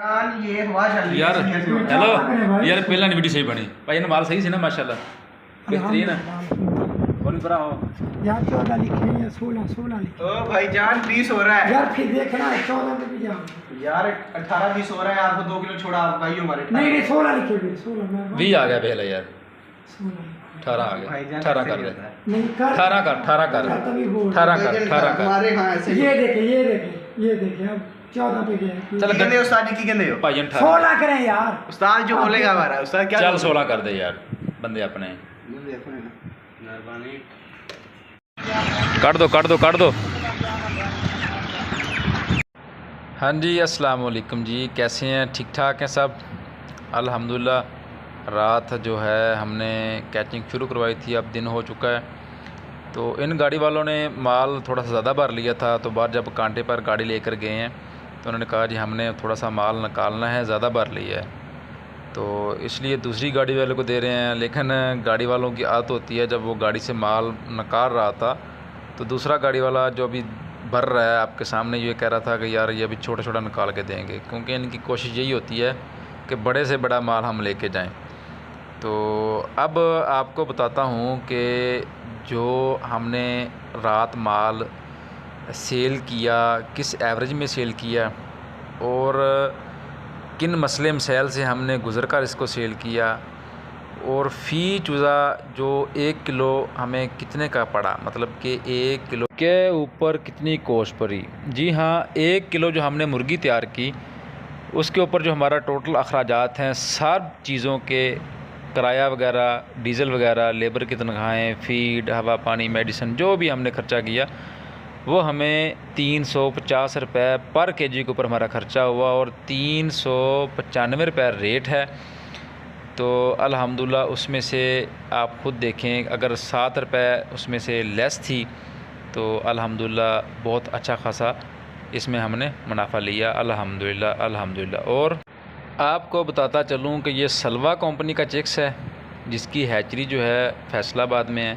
ये हवा चल रही यार है हेलो यार पहला वीडियो सही बनी भाई ने माल सही से ना माशाल्लाह बेहतरीन है और बड़ा हो यार 14 लिखे हैं 16 लिखे। ओ भाईजान 20 हो रहा है यार फिर देखना है 14 में भी जाओ यार 18 20 हो रहा है यार तो 2 किलो छोड़ा आप भाई हमारे नहीं 16 लिखे हुए 16 में 20 आ गया पहले यार 16 18 आ गया 18 कर दे नहीं कर 18 कर 18 कर तभी बोल 18 कर 18 कर हमारे हां ऐसे ये देखे अब 14 पे गए चल कहंदे उस्ताद जी की कहंदे हो भाई 18 16 करें यार उस्ताद जो बोलेगा हमारा उस्ताद क्या चल 16 कर दे यार बंदे अपने मेहरबानी काट दो हाँ जी अस्सलाम वालेकुम जी, कैसे हैं? ठीक ठाक हैं सब अल्हम्दुलिल्लाह। रात जो है हमने कैचिंग शुरू करवाई थी, अब दिन हो चुका है। तो इन गाड़ी वालों ने माल थोड़ा सा ज़्यादा भर लिया था, तो बाहर जब कांटे पर गाड़ी लेकर गए हैं तो उन्होंने कहा जी हमने थोड़ा सा माल निकालना है, ज़्यादा भर लिया है, तो इसलिए दूसरी गाड़ी वाले को दे रहे हैं। लेकिन गाड़ी वालों की आदत होती है, जब वो गाड़ी से माल निकाल रहा था तो दूसरा गाड़ी वाला जो अभी भर रहा है आपके सामने ये कह रहा था कि यार ये अभी छोटा छोटा निकाल के देंगे, क्योंकि इनकी कोशिश यही होती है कि बड़े से बड़ा माल हम लेके जाएं। तो अब आपको बताता हूँ कि जो हमने रात माल सेल किया, किस एवरेज में सेल किया और किन मसले मसाइल से हमने गुज़र कर इसको सेल किया, और फ़ी चूज़ा जो 1 किलो हमें कितने का पड़ा, मतलब कि 1 किलो के ऊपर कितनी कॉस्ट पड़ी। जी हाँ, 1 किलो जो हमने मुर्गी तैयार की उसके ऊपर जो हमारा टोटल अखराजात हैं, सब चीज़ों के किराया वगैरह, डीज़ल वगैरह, लेबर की तनख्वाहें, फ़ीड, हवा पानी, मेडिसिन, जो भी हमने ख़र्चा किया वो हमें 350 रुपये पर केजी के ऊपर हमारा ख़र्चा हुआ, और 395 रुपये रेट है। तो अल्हम्दुलिल्लाह उसमें से आप ख़ुद देखें, अगर 7 रुपये उसमें से लेस थी तो अल्हम्दुलिल्लाह बहुत अच्छा खासा इसमें हमने मुनाफा लिया, अल्हम्दुलिल्लाह अल्हम्दुलिल्लाह। और आपको बताता चलूँ कि ये सलवा कंपनी का चिक्स है, जिसकी हैचरी जो है फैसलाबाद में है,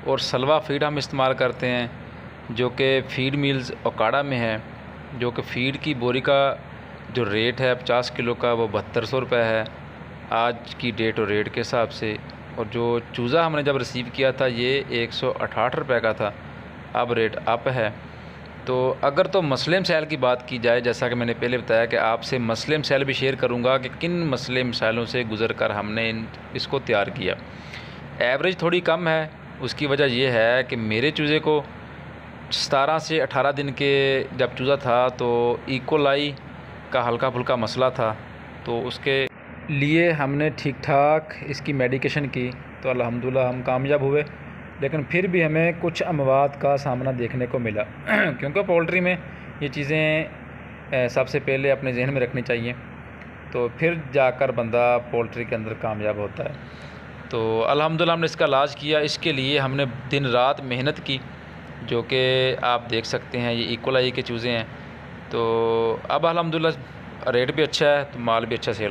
और सलवा फीड हम इस्तेमाल करते हैं जो कि फीड मिल्स ओकाड़ा में है, जो कि फ़ीड की बोरी का जो रेट है 50 किलो का वो 7200 रुपये है आज की डेट और रेट के हिसाब से। और जो चूज़ा हमने जब रिसीव किया था ये 168 रुपये का था, अब रेट अप है। तो अगर तो मसले मसाइल की बात की जाए, जैसा कि मैंने पहले बताया कि आपसे मसले मसाइल भी शेयर करूंगा कि किन मसले मसाइलों से गुज़र कर हमने इसको तैयार किया। एवरेज थोड़ी कम है, उसकी वजह यह है कि मेरे चूज़े को 17 से 18 दिन के जब चूज़ा था तो इकोलाई का हल्का फुल्का मसला था, तो उसके लिए हमने ठीक ठाक इसकी मेडिकेशन की, तो अल्हम्दुलिल्लाह हम कामयाब हुए। लेकिन फिर भी हमें कुछ अमवात का सामना देखने को मिला क्योंकि पोल्ट्री में ये चीज़ें सबसे पहले अपने जहन में रखनी चाहिए, तो फिर जाकर बंदा पोल्ट्री के अंदर कामयाब होता है। तो अल्हम्दुलिल्लाह हमने इसका इलाज किया, इसके लिए हमने दिन रात मेहनत की, जो कि आप देख सकते हैं ये इकोलाई के चूज़े हैं। तो अब अल्हम्दुलिल्लाह रेट भी अच्छा है, तो माल भी अच्छा सेल